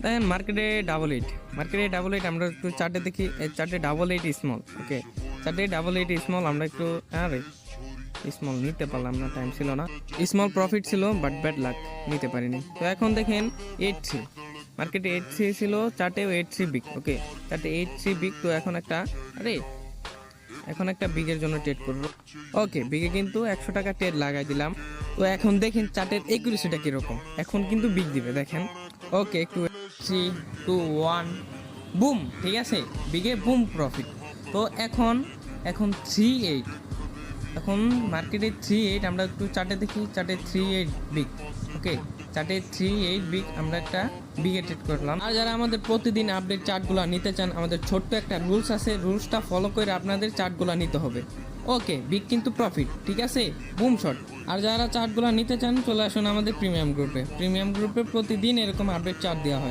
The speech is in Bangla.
দেখেন মার্কেটে ডাবল এইট আমরা একটু চার্টে দেখি। চার্টে ডাবল এইট স্মল, ওকে চার্টে ডাবল এইট স্মল আমরা একটু আরে স্মল নিতে পারলাম না, টাইম ছিল না। স্মল প্রফিট ছিল বাট ব্যাড লাক, নিতে পারিনি। তো এখন দেখেন 8-3 মার্কেটে 8-3 ছিল, চার্টেও 8-3 বিগ, ওকে চার্টে 8-3 বিগ। তো এখন একটা বিগের জন্য ট্রেড করবো। ওকে বিগে কিন্তু 100 টাকা ট্রেড লাগাই দিলাম। তো এখন দেখেন চার্টের একুরেসিটা কীরকম, এখন কিন্তু বিগ দিবে দেখেন। ওকে একটু 3-2-1 বুম, ঠিক আছে বিগে বুম প্রফিট। তো এখন 3-8, এখন মার্কেটে 3-8 আমরা একটু চার্টে দেখি। চার্টে 3-8 বিগ, ওকে চার্টে 3-8 বিগ আমরা একটা বিগে ট্রেড করলাম। আর যারা আমাদের প্রতিদিন আপডেট চার্টগুলো নিতে চান, আমাদের ছোট্ট একটা রুলস আছে, রুলসটা ফলো করে আপনাদের চার্টগুলো নিতে হবে। ওকে বিগ কিন্তু প্রফিট, ঠিক আছে বুম শট। আর যারা চার্টগুলো নিতে চান চলে আসুন আমাদের প্রিমিয়াম গ্রুপে প্রতিদিন এরকম আপডেট চার্ট দেওয়া হয়।